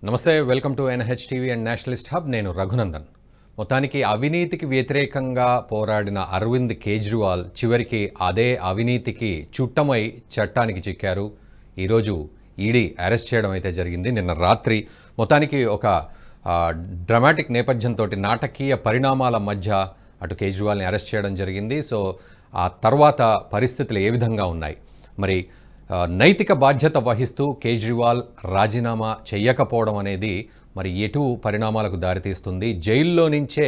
నమస్తే, welcome to NH TV and Nationalist hub. నేను రఘునందన్. మొత్తానికి అవినీతికి వ్యతిరేకంగా పోరాడిన అరవింద్ కేజ్రీవాల్ చివరికి అదే అవినీతికి చుట్టమై చట్టానికి చిక్కారు. ఈరోజు ఈడీ అరెస్ట్ చేయడం అయితే జరిగింది. నిన్న రాత్రి మొత్తానికి ఒక డ్రామాటిక్ నేపథ్యంతో నాటకీయ పరిణామాల మధ్య అటు కేజ్రీవాల్ని అరెస్ట్ చేయడం జరిగింది. సో ఆ తర్వాత పరిస్థితులు ఏ విధంగా ఉన్నాయి, మరి నైతిక బాధ్యత వహిస్తూ కేజ్రీవాల్ రాజీనామా చేయకపోవడం అనేది మరి ఎటు పరిణామాలకు దారితీస్తుంది? జైల్లో నుంచే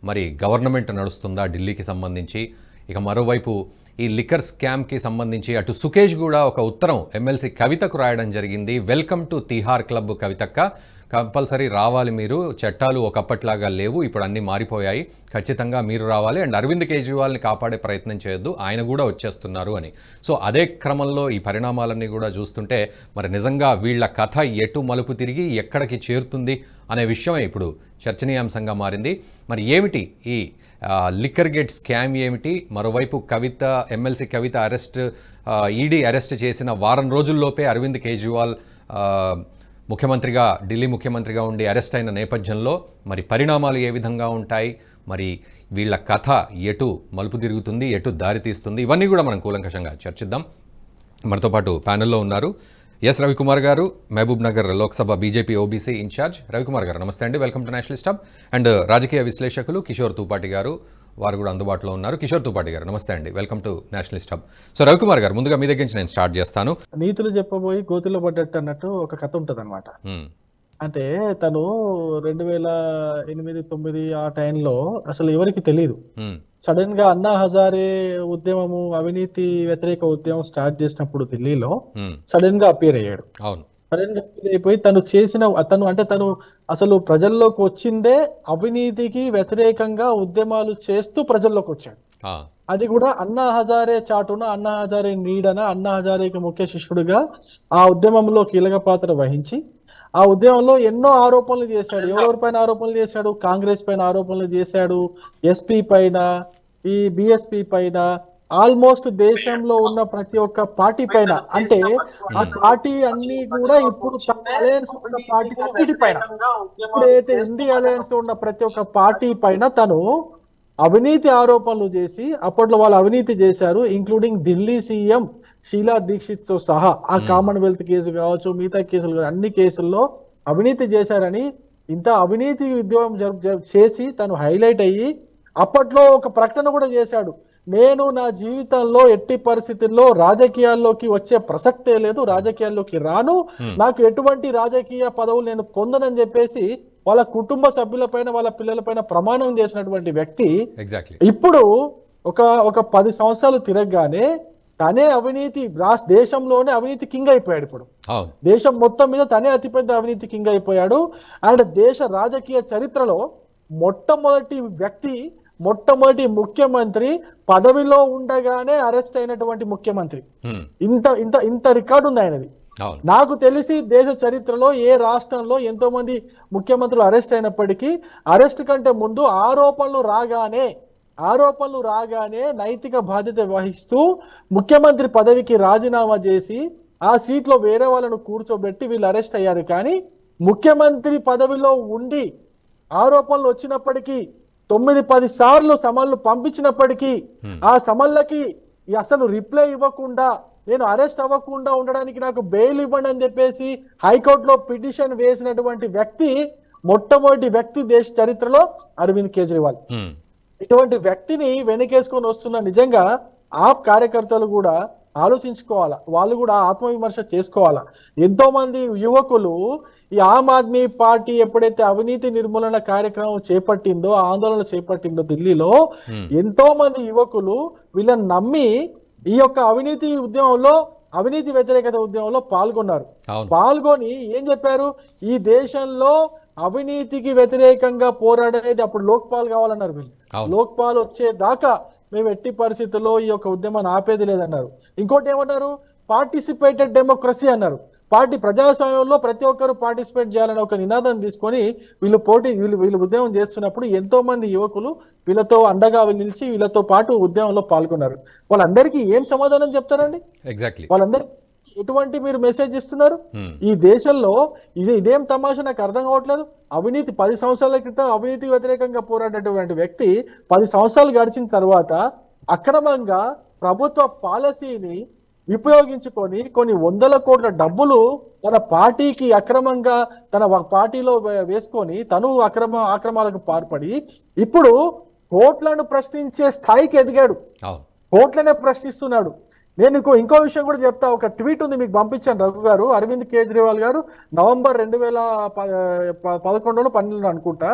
మరి గవర్నమెంట్ నడుస్తుందా ఢిల్లీకి సంబంధించి? ఇక మరోవైపు ఈ లిక్కర్ స్కామ్కి సంబంధించి అటు సుకేష్ కూడా ఒక ఉత్తరం ఎమ్మెల్సీ కవితకు రాయడం జరిగింది. వెల్కమ్ టు తిహార్ క్లబ్ కవితక్క, కంపల్సరీ రావాలి మీరు, చట్టాలు ఒకప్పట్లాగా లేవు, ఇప్పుడు అన్నీ మారిపోయాయి, ఖచ్చితంగా మీరు రావాలి అండ్ అరవింద్ కేజ్రీవాల్ని కాపాడే ప్రయత్నం చేయొద్దు, ఆయన కూడా వచ్చేస్తున్నారు అని. సో అదే క్రమంలో ఈ పరిణామాలన్నీ కూడా చూస్తుంటే మరి నిజంగా వీళ్ళ కథ ఎటు మలుపు తిరిగి ఎక్కడికి చేరుతుంది అనే విషయమే ఇప్పుడు చర్చనీయాంశంగా మారింది. మరి ఏమిటి ఈ లిక్కర్ గేట్ స్కామ్ ఏమిటి? మరోవైపు కవిత, ఎమ్మెల్సీ కవిత అరెస్ట్, ఈడీ అరెస్ట్ చేసిన వారం రోజుల్లోపే అరవింద్ కేజ్రీవాల్ ముఖ్యమంత్రిగా, ఢిల్లీ ముఖ్యమంత్రిగా ఉండి అరెస్ట్ అయిన నేపథ్యంలో మరి పరిణామాలు ఏ విధంగా ఉంటాయి, మరి వీళ్ళ కథ ఎటు మలుపు తిరుగుతుంది, ఎటు దారి తీస్తుంది, ఇవన్నీ కూడా మనం కూలంకషంగా చర్చిద్దాం. మనతో పాటు ప్యానెల్లో ఉన్నారు ఎస్ రవికుమార్ గారు, Mahbub Nagar Lok Sabha BJP OBC in-charge. Ravikumar గారు నమస్తే అండి, welcome to nationalist hub. And రాజకీయ విశ్లేషకులు కిషోర్ తుపాటి గారు, వారు కూడా అందుబాటులో ఉన్నారు. కిషోర్ తుపాటి గారు నమస్తే అండి, welcome to nationalist hub. So Ravikumar గారు, ముందుగా మీ దగ్గర నుంచి నేను స్టార్ట్ చేస్తాను. నీతులు చెప్పబోయి గోతుల్లో పడ్డట్టు అన్నట్టు ఒక కథ ఉంటది అనమాట. అంటే తను 2008-9 ఆ టైంలో అసలు ఎవరికి తెలియదు. సడన్ గా అన్నా హజారే ఉద్యమము, అవినీతి వ్యతిరేక ఉద్యమం స్టార్ట్ చేసినప్పుడు ఢిల్లీలో సడన్ గా అపీర్ అయ్యాడు. సడన్ గా అపీర్ అయిపోయి తను అసలు ప్రజల్లోకి వచ్చిందే అవినీతికి వ్యతిరేకంగా ఉద్యమాలు చేస్తూ ప్రజల్లోకి వచ్చాడు. అది కూడా అన్నా హజారే చాటున, అన్నా హజారే నీడన, అన్నా హజారేకి ముఖ్య శిష్యుడిగా ఆ ఉద్యమంలో కీలక పాత్ర వహించి ఆ ఉద్యమంలో ఎన్నో ఆరోపణలు చేశాడు. ఎవరెవరిపైన ఆరోపణలు చేశాడు? కాంగ్రెస్ పైన ఆరోపణలు చేశాడు, ఎస్పీ పైన, ఈ బిఎస్పీ పైన, ఆల్మోస్ట్ దేశంలో ఉన్న ప్రతి ఒక్క పార్టీ పైన. అంటే ఆ పార్టీ అన్ని కూడా ఇప్పుడు అలయన్స్ ఉన్న పార్టీ అన్నిటి పైన, ఇప్పుడైతే ఇండియా అలయన్స్ లో ఉన్న ప్రతి ఒక్క పార్టీ పైన తను అవినీతి ఆరోపణలు చేసి, అప్పట్లో వాళ్ళు అవినీతి చేశారు, ఇంక్లూడింగ్ ఢిల్లీ సీఎం షీలా దీక్షిత్ తో సహా. ఆ కామన్వెల్త్ కేసు కావచ్చు, మిగతా కేసులు, అన్ని కేసుల్లో అవినీతి చేశారని ఇంత అవినీతి ఉద్యమం చేసి తను హైలైట్ అయ్యి అప్పట్లో ఒక ప్రకటన కూడా చేశాడు. నేను నా జీవితంలో ఎట్టి పరిస్థితుల్లో రాజకీయాల్లోకి వచ్చే ప్రసక్తే లేదు, రాజకీయాల్లోకి రాను, నాకు ఎటువంటి రాజకీయ పదవులు నేను పొందనని చెప్పేసి వాళ్ళ కుటుంబ సభ్యులపైన, వాళ్ళ పిల్లలపైన ప్రమాణం చేసినటువంటి వ్యక్తి ఇప్పుడు ఒక 10 సంవత్సరాలు తిరగగానే తనే అవినీతి దేశంలోనే అవినీతి కింగ్ అయిపోయాడు. ఇప్పుడు దేశం మొత్తం మీద తనే అతిపెద్ద అవినీతి కింగ్ అయిపోయాడు. అండ్ దేశ రాజకీయ చరిత్రలో మొట్టమొదటి ముఖ్యమంత్రి, పదవిలో ఉండగానే అరెస్ట్ అయినటువంటి ముఖ్యమంత్రి. ఇంత రికార్డు ఉంది ఆయనది. నాకు తెలిసి దేశ చరిత్రలో ఏ రాష్ట్రంలో ఎంతో మంది ముఖ్యమంత్రులు అరెస్ట్ అయినప్పటికీ అరెస్ట్ కంటే ముందు ఆరోపణలు రాగానే నైతిక బాధ్యత వహిస్తూ ముఖ్యమంత్రి పదవికి రాజీనామా చేసి ఆ సీట్లో వేరే వాళ్ళను కూర్చోబెట్టి వీళ్ళు అరెస్ట్ అయ్యారు. కానీ ముఖ్యమంత్రి పదవిలో ఉండి ఆరోపణలు వచ్చినప్పటికీ 9-10 సార్లు సమన్లు పంపించినప్పటికీ ఆ సమన్లకి అసలు రిప్లై ఇవ్వకుండా, నేను అరెస్ట్ అవ్వకుండా ఉండడానికి నాకు బెయిల్ ఇవ్వండి అని చెప్పేసి హైకోర్టులో పిటిషన్ వేసినటువంటి మొట్టమొదటి వ్యక్తి దేశ చరిత్రలో అరవింద్ కేజ్రీవాల్. ఇటువంటి వ్యక్తిని వెనకేసుకొని వస్తున్న నిజంగా ఆప్ కార్యకర్తలు కూడా ఆలోచించుకోవాలా, వాళ్ళు కూడా ఆత్మవిమర్శ చేసుకోవాలా. ఎంతో మంది యువకులు ఈ ఆమ్ ఆద్మీ పార్టీ ఎప్పుడైతే అవినీతి నిర్మూలన కార్యక్రమం చేపట్టిందో, ఆందోళన చేపట్టిందో ఢిల్లీలో, ఎంతో మంది యువకులు వీళ్ళని నమ్మి ఈ యొక్క అవినీతి వ్యతిరేకత ఉద్యమంలో పాల్గొని ఏం చెప్పారు? ఈ దేశంలో అవినీతికి వ్యతిరేకంగా పోరాడేది అప్పుడు లోక్పాల్ కావాలన్నారు. వీళ్ళు లోక్పాల్ వచ్చేదాకా మేము ఎట్టి పరిస్థితుల్లో ఈ యొక్క ఉద్యమాన్ని ఆపేది లేదన్నారు. ఇంకోటి ఏమన్నారు? పార్టిసిపేటెడ్ డెమోక్రసీ అన్నారు. ప్రజాస్వామ్యంలో ప్రతి ఒక్కరు పార్టిసిపేట్ చేయాలని ఒక నినాదం తీసుకొని వీళ్ళు ఉద్యమం చేస్తున్నప్పుడు ఎంతో మంది యువకులు వీళ్ళతో అండగా నిలిచి వీళ్ళతో పాటు ఉద్యమంలో పాల్గొన్నారు. వాళ్ళందరికీ ఏం సమాధానం చెప్తారండి? ఎగ్జాక్ట్లీ. వాళ్ళందరికీ ఎటువంటి మీరు మెసేజ్ ఇస్తున్నారు? ఈ దేశంలో ఇదేం తమాషా నాకు అర్థం కావట్లేదు. అవినీతి 10 సంవత్సరాల క్రితం అవినీతి వ్యతిరేకంగా పోరాడేటువంటి వ్యక్తి 10 సంవత్సరాలు గడిచిన తర్వాత అక్రమంగా ప్రభుత్వ పాలసీని ఉపయోగించుకొని కొన్ని వందల కోట్ల డబ్బులు తన పార్టీకి అక్రమంగా తన పార్టీలో వేసుకొని తను అక్రమాలకు పాల్పడి ఇప్పుడు కోట్లను ప్రశ్నించే స్థాయికి ఎదిగాడు. కోట్లనే ప్రశ్నిస్తున్నాడు. నేను ఇంకో విషయం కూడా చెప్తా. ఒక ట్వీట్ ఉంది, మీకు పంపించాను రఘు గారు. అరవింద్ కేజ్రీవాల్ గారు నవంబర్ 2011-12 అనుకుంటా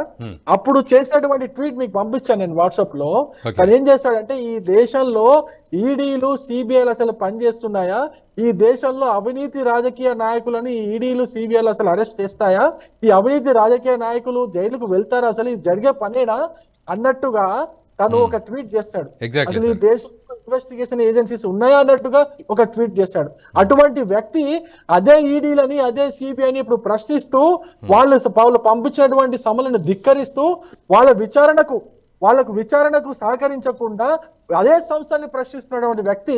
అప్పుడు చేసినటువంటి ట్వీట్ మీకు పంపించాను నేను వాట్సాప్ లో. తను ఏం చేశాడంటే, ఈ దేశంలో ఈడీలు సిబిఐలు అసలు పనిచేస్తున్నాయా? ఈ దేశంలో అవినీతి రాజకీయ నాయకులని ఈడీలు సిబిఐలు అసలు అరెస్ట్ చేస్తాయా? ఈ అవినీతి రాజకీయ నాయకులు జైలుకు వెళ్తారా? అసలు ఇది జరిగే పనేనా అన్నట్టుగా తను ఒక ట్వీట్ చేస్తాడు. అసలు ఈ దేశంలో ఇన్వెస్టిగేషన్ ఏజెన్సీస్ ఉన్నాయా అన్నట్టుగా ఒక ట్వీట్ చేశాడు. అటువంటి వ్యక్తి అదే ఈడీలని అదే సిబిఐని ఇప్పుడు ప్రశ్నిస్తూ వాళ్ళు పంపించినటువంటి సమలను ధిక్కరిస్తూ వాళ్ళకు విచారణకు సహకరించకుండా అదే సంస్థని ప్రశ్నిస్తున్నటువంటి వ్యక్తి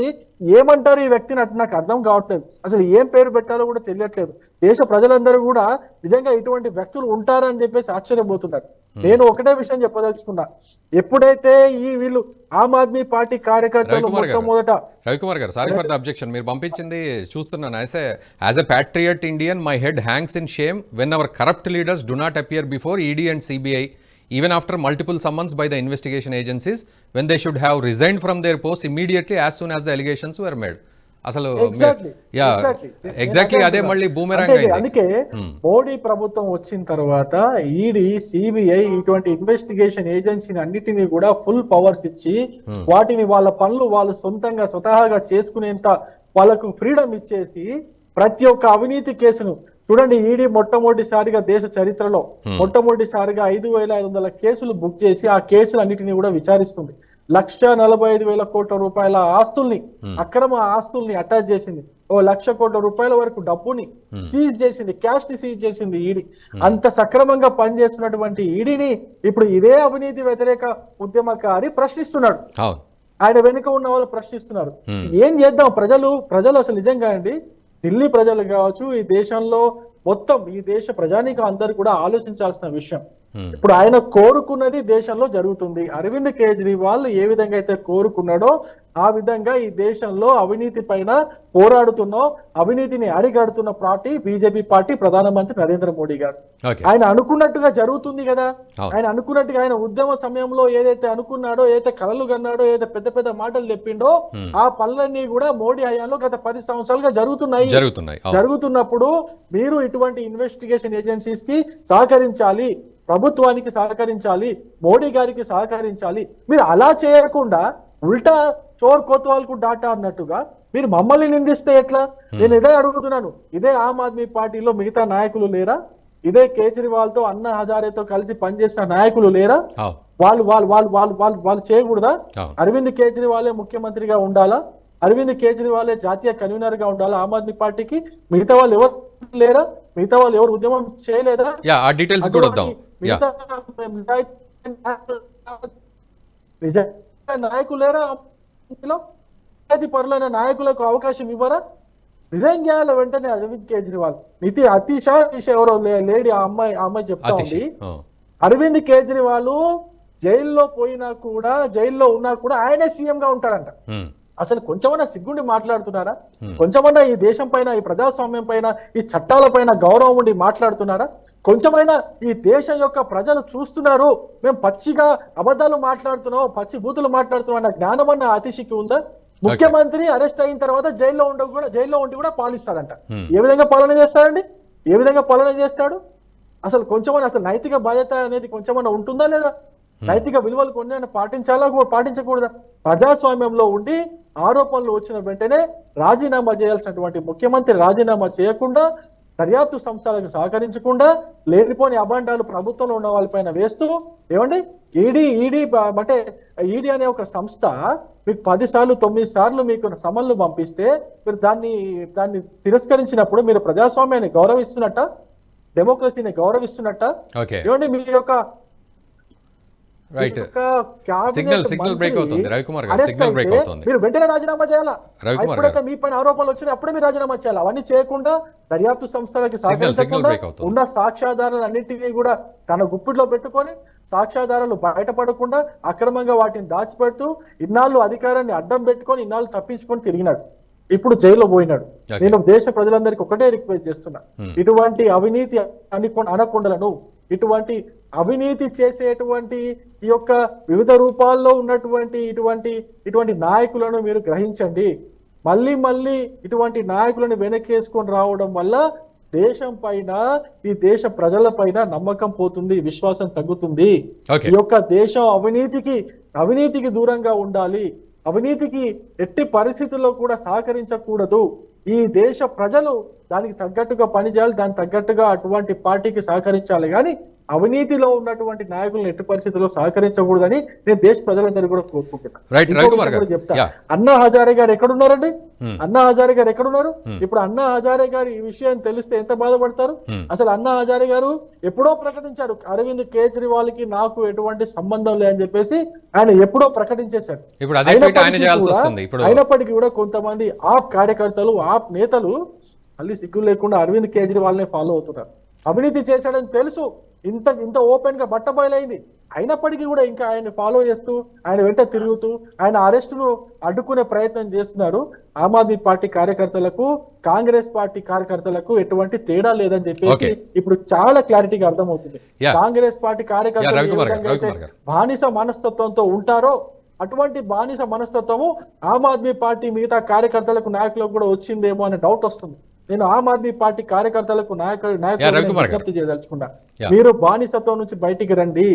ఏమంటారు ఈ వ్యక్తిని అంటే నాకు అర్థం కావట్లేదు. అసలు ఏం పేరు పెట్టాలో కూడా తెలియట్లేదు. దేశ ప్రజలందరూ కూడా నిజంగా ఇటువంటి వ్యక్తులు ఉంటారని చెప్పేసి ఆశ్చర్యపోతున్నారు. నేను ఒకటే విషయం చెప్పదలుచుకున్నా, ఎప్పుడైతే వీళ్ళు ఆమ్ ఆద్మీ పార్టీ కార్యకర్తలు మొట్టమొదట రవికుమార్ గారు, సారీ ఫర్ ద అబ్జెక్షన్, మీరు పంపించింది చూస్తున్నాను. As a patriot Indian, my head hangs in shame when our corrupt leaders do not appear before ED and CBI even after multiple summons by the investigation agencies when they should have resigned from their posts immediately as soon as the allegations were made. అసలు exactly అదే మళ్ళీ boomerang అయింది. అందుకే మోడీ ప్రభుత్వం వచ్చిన తర్వాత ED CBI ఇటువంటి investigation ఏజెన్సీని అన్నిటినీ కూడా ఫుల్ పవర్స్ ఇచ్చి వాటిని వాళ్ళ పనులు వాళ్ళు స్వతహాగా చేసుకునేంత వాళ్ళకు ఫ్రీడమ్ ఇచ్చేసి ప్రతి ఒక్క అవినీతి కేసును చూడండి. ఈడీ మొట్టమొదటిసారిగా దేశ చరిత్రలో మొట్టమొదటిసారిగా 5,500 కేసులు బుక్ చేసి ఆ కేసులు అన్నిటినీ కూడా విచారిస్తుంది. 1,45,000 కోట్ల రూపాయల ఆస్తుల్ని, అక్రమ ఆస్తుల్ని అటాచ్ చేసింది. 1,00,000 కోట్ల రూపాయల వరకు డబ్బుని సీజ్ చేసింది, క్యాష్ ని సీజ్ చేసింది ఈడీ. అంత సక్రమంగా పనిచేస్తున్నటువంటి ఈడీని ఇప్పుడు ఇదే అవినీతి వ్యతిరేక ఉద్యమకారి ప్రశ్నిస్తున్నాడు. ఆయన వెనుక ఉన్న వాళ్ళు ప్రశ్నిస్తున్నారు. ఏం చేద్దాం? ప్రజలు అసలు నిజంగా అండి, ఢిల్లీ ప్రజలు కావచ్చు, ఈ దేశంలో మొత్తం ఈ దేశ ప్రజానీకం అందరూ కూడా ఆలోచించాల్సిన విషయం. ఇప్పుడు ఆయన కోరుకున్నది దేశంలో జరుగుతుంది. అరవింద్ కేజ్రీవాల్ ఏ విధంగా అయితే కోరుకున్నాడో ఆ విధంగా ఈ దేశంలో అవినీతి పైన పోరాడుతున్న, అవినీతిని అరిగడుతున్న పార్టీ బీజేపీ పార్టీ, ప్రధానమంత్రి నరేంద్ర మోడీ గారు. ఆయన అనుకున్నట్టుగా జరుగుతుంది కదా. ఆయన అనుకున్నట్టుగా ఆయన ఉద్యమ సమయంలో ఏదైతే అనుకున్నాడో, ఏదైతే కలలు కన్నాడో, ఏదైతే పెద్ద పెద్ద మాటలు చెప్పిండో ఆ పనులన్నీ కూడా మోడీ హయాంలో గత 10 సంవత్సరాలుగా జరుగుతున్నాయి. జరుగుతున్నప్పుడు మీరు ఇటువంటి ఇన్వెస్టిగేషన్ ఏజెన్సీస్ కి సహకరించాలి, ప్రభుత్వానికి సహకరించాలి, మోడీ గారికి సహకరించాలి. మీరు అలా చేయకుండా ఉల్టా చోర్ కోత్వాల్కు డాటా అన్నట్టుగా మీరు మమ్మల్ని నిందిస్తే ఎట్లా? నేను ఇదే అడుగుతున్నాను. ఇదే ఆమ్ ఆద్మీ పార్టీలో మిగతా నాయకులు లేరా? ఇదే కేజ్రీవాల్ తో, అన్నా హజారేతో కలిసి పనిచేసిన నాయకులు లేరా? వాళ్ళు చేయకూడదా? అరవింద్ కేజ్రీవాలే ముఖ్యమంత్రిగా ఉండాలా? అరవింద్ కేజ్రీవాలే జాతీయ కన్వీనర్ గా ఉండాలా ఆమ్ ఆద్మీ పార్టీకి? మిగతా వాళ్ళు ఎవరు లేరా? మిగతా వాళ్ళు ఎవరు ఉద్యమం చేయలేదా? నాయకులు లేరా? పరులైన నాయకులకు అవకాశం ఇవ్వరా? రిజైన్ చేయాలి వెంటనే అరవింద్ కేజ్రీవాల్. అతీష ఎవరో లేడీ ఆ అమ్మాయి చెప్తా ఉంది, అరవింద్ కేజ్రీవాల్ జైల్లో పోయినా కూడా, జైల్లో ఉన్నా కూడా ఆయనే సీఎం గా ఉంటాడంట. అసలు కొంచెమన్నా సిగ్గుండి మాట్లాడుతున్నారా? కొంచెమన్నా ఈ దేశం పైన, ఈ ప్రజాస్వామ్యం పైన, ఈ చట్టాల పైన గౌరవం ఉండి మాట్లాడుతున్నారా? కొంచెమైనా ఈ దేశం యొక్క ప్రజలు చూస్తున్నారు, మేము పచ్చిగా అబద్ధాలు మాట్లాడుతున్నాం, పచ్చి బూతులు మాట్లాడుతున్నాం అన్న జ్ఞానం అన్న అతిశికి ఉందా? ముఖ్యమంత్రి అరెస్ట్ అయిన తర్వాత జైల్లో ఉండి కూడా పాలిస్తాడంట. ఏ విధంగా పాలన చేస్తాడండి? ఏ విధంగా పాలన చేస్తాడు? అసలు కొంచెమన్నా అసలు నైతిక బాధ్యత అనేది కొంచెమన్నా ఉంటుందా లేదా? నైతిక విలువలు కొన్ని పాటించాలా, పాటించకూడదా? ప్రజాస్వామ్యంలో ఉండి ఆరోపణలు వచ్చిన వెంటనే రాజీనామా చేయాల్సినటువంటి ముఖ్యమంత్రి రాజీనామా చేయకుండా, దర్యాప్తు సంస్థలకు సహకరించకుండా, లేనిపోని అభాండాలు ప్రభుత్వంలో ఉన్న వాళ్ళపైన వేస్తూ, ఏమండి ఈడీ అంటే ఈడీ అనే ఒక సంస్థ మీకు 10 సార్లు 9 సార్లు మీకు సమన్లు పంపిస్తే మీరు దాన్ని తిరస్కరించినప్పుడు మీరు ప్రజాస్వామ్యాన్ని గౌరవిస్తున్నట్ట? డెమోక్రసీని గౌరవిస్తున్నట్ట? ఏమండి మీ యొక్క రైట్ ఒక cabinet సిగ్నల్ బ్రేక్ మంత్రి అవుతుంది రవికుమార్ గారు, arrest సిగ్నల్ బ్రేక్ అయితే అవుతుంది. మీరు వెంటనే రాజీనామా చేయాలా? రవికుమార్ ఎప్పుడైతే మీ పైన ఆరోపణలు వచ్చినాయి అప్పుడే మీరు రాజీనామా చేయాలి. అవన్నీ చేయకుండా దర్యాప్తు సంస్థలకి సహకరించకుండా break అవుతుంది. ఉన్న సాక్ష్యాధారాలు అన్నింటినీ కూడా తన గుప్పిట్లో పెట్టుకొని సాక్ష్యాధారాలు బయటపడకుండా అక్రమంగా వాటిని దాచిపెడుతూ ఇన్నాళ్ళు అధికారాన్ని అడ్డం పెట్టుకొని ఇన్నాళ్ళు తప్పించుకొని తిరిగినాడు. ఇప్పుడు జైల్లో పోయినాడు. నేను దేశ ప్రజలందరికీ ఒకటే రిక్వెస్ట్ చేస్తున్నా, ఇటువంటి అవినీతి అనకొండలను, ఇటువంటి అవినీతి చేసేటువంటి ఈ యొక్క వివిధ రూపాల్లో ఉన్నటువంటి ఇటువంటి నాయకులను మీరు గ్రహించండి. మళ్ళీ ఇటువంటి నాయకులను వెనకేసుకొని రావడం వల్ల దేశం పైన, ఈ దేశ ప్రజల పైన నమ్మకం పోతుంది, విశ్వాసం తగ్గుతుంది. ఈ యొక్క దేశం అవినీతికి దూరంగా ఉండాలి. అవినీతికి ఎట్టి పరిస్థితుల్లో కూడా సహకరించకూడదు. ఈ దేశ ప్రజలు దానికి తగ్గట్టుగా పనిచేయాలి, దానికి తగ్గట్టుగా అటువంటి పార్టీకి సహకరించాలి. కానీ అవినీతిలో ఉన్నటువంటి నాయకులను ఎట్టి పరిస్థితుల్లో సహకరించకూడదని నేను దేశ ప్రజలందరూ కూడా కోరుకుంటున్నాను. చెప్తా, అన్నా హజారే గారు ఎక్కడున్నారండి? అన్నా హజారే గారు ఎక్కడున్నారు? ఇప్పుడు అన్నా హజారే గారు ఈ విషయం తెలిస్తే ఎంత బాధపడతారు? అసలు అన్నా హజారే గారు ఎప్పుడో ప్రకటించారు, అరవింద్ కేజ్రీవాల్ కి నాకు ఎటువంటి సంబంధం లేదని చెప్పేసి ఆయన ఎప్పుడో ప్రకటించేశారు. అయినప్పటికీ కూడా కొంతమంది ఆప్ కార్యకర్తలు, ఆప్ నేతలు మళ్ళీ సిగ్గు లేకుండా అరవింద్ కేజ్రీవాల్ నే ఫాలో అవుతున్నారు. అవినీతి చేశాడని తెలుసు, ఇంత ఓపెన్ గా బట్టబయలైంది, అయినప్పటికీ కూడా ఇంకా ఆయన ఫాలో చేస్తూ ఆయన వెంట తిరుగుతూ ఆయన అరెస్టును అడ్డుకునే ప్రయత్నం చేస్తున్నారు. ఆమ్ ఆద్మీ పార్టీ కార్యకర్తలకు, కాంగ్రెస్ పార్టీ కార్యకర్తలకు ఎటువంటి తేడా లేదని చెప్పేసి ఇప్పుడు చాలా క్లారిటీగా అర్థమవుతుంది. కాంగ్రెస్ పార్టీ కార్యకర్తలు ఏ విధంగా అయితే బానిస మనస్తత్వంతో ఉంటారో అటువంటి బానిస మనస్తత్వము ఆమ్ ఆద్మీ పార్టీ మిగతా కార్యకర్తలకు, నాయకులకు కూడా వచ్చిందేమో అనే డౌట్ వస్తుంది. నేను ఆమ్ ఆద్మీ పార్టీ కార్యకర్తలకు, నాయకులకు విజ్ఞప్తి చేయదలుచుకున్నా, మీరు బానిసత్వం నుంచి బయటికి రండి.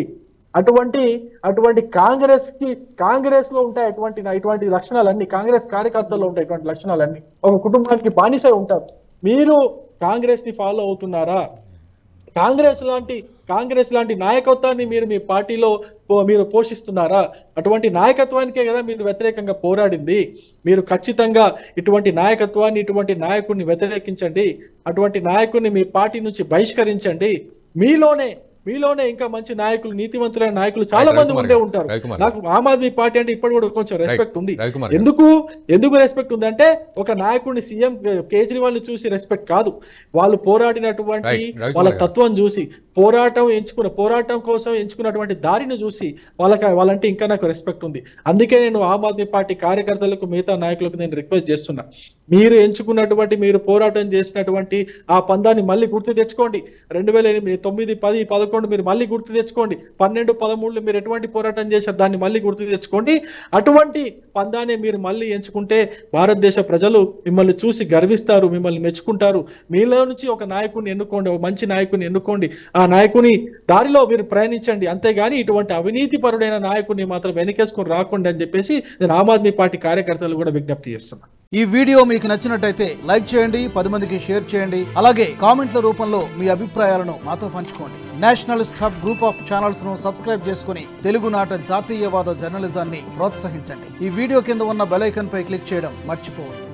అటువంటి కాంగ్రెస్ లో ఉంటాయి ఇటువంటి లక్షణాలన్నీ, కాంగ్రెస్ కార్యకర్తల్లో ఉంటాయి ఇటువంటి లక్షణాలన్నీ. ఒక కుటుంబానికి బానిస ఉంటారు. మీరు కాంగ్రెస్ ని ఫాలో అవుతున్నారా? కాంగ్రెస్ లాంటి నాయకత్వాన్ని మీరు మీ పార్టీలో మీరు పోషిస్తున్నారా? అటువంటి నాయకత్వానికే కదా మీరు వ్యతిరేకంగా పోరాడింది. మీరు ఖచ్చితంగా ఇటువంటి నాయకత్వాన్ని, ఇటువంటి నాయకుడిని వ్యతిరేకించండి. అటువంటి నాయకుడిని మీ పార్టీ నుంచి బహిష్కరించండి. మీలోనే ఇంకా మంచి నాయకులు, నీతివంతులైన నాయకులు చాలా మంది ఉండే ఉంటారు. నాకు ఆమ్ ఆద్మీ పార్టీ అంటే ఇప్పటి కూడా కొంచెం రెస్పెక్ట్ ఉంది. ఎందుకు రెస్పెక్ట్ ఉందంటే, ఒక నాయకుడిని సీఎం కేజ్రీవాల్ ని చూసి రెస్పెక్ట్ కాదు, వాళ్ళు పోరాడినటువంటి వాళ్ళ తత్వం చూసి, పోరాటం కోసం ఎంచుకున్నటువంటి దారిని చూసి వాళ్ళంటే ఇంకా నాకు రెస్పెక్ట్ ఉంది. అందుకే నేను ఆమ్ ఆద్మీ పార్టీ కార్యకర్తలకు, మిగతా నాయకులకు నేను రిక్వెస్ట్ చేస్తున్నా, మీరు ఎంచుకున్నటువంటి, మీరు పోరాటం చేసినటువంటి ఆ పందాన్ని మళ్ళీ గుర్తు తెచ్చుకోండి. 2008, 9, 10, 11 మీరు మళ్ళీ గుర్తు తెచ్చుకోండి. 12, 13 మీరు ఎటువంటి పోరాటం చేశారు దాన్ని మళ్ళీ గుర్తు తెచ్చుకోండి. అటువంటి పందాన్ని మీరు మళ్ళీ ఎంచుకుంటే భారతదేశ ప్రజలు మిమ్మల్ని చూసి గర్విస్తారు, మిమ్మల్ని మెచ్చుకుంటారు. మీలో నుంచి ఒక నాయకుడిని ఎన్నుకోండి, ఒక మంచి నాయకుడిని ఎన్నుకోండి. ఆ నాయకుని దారిలో మీరు ప్రయాణించండి. అంతేగాని ఇటువంటి అవినీతి పరుడైన నాయకుడిని మాత్రం వెనకేసుకొని రాకుండా అని చెప్పేసి నేను ఆమ్ ఆద్మీ పార్టీ కార్యకర్తలు కూడా విజ్ఞప్తి చేస్తున్నాను. ఈ వీడియో మీకు నచ్చినట్టయితే లైక్ చేయండి, 10 మందికి షేర్ చేయండి. అలాగే కామెంట్ల రూపంలో మీ అభిప్రాయాలను మాతో పంచుకోండి. Nationalist hub group of channels ను సబ్స్క్రైబ్ చేసుకుని తెలుగునాట జాతీయవాద జర్నలిజాన్ని ప్రోత్సహించండి. ఈ వీడియో కింద ఉన్న బెల్ ఐకాన్ పై క్లిక్ చేయడం మర్చిపోవద్దు.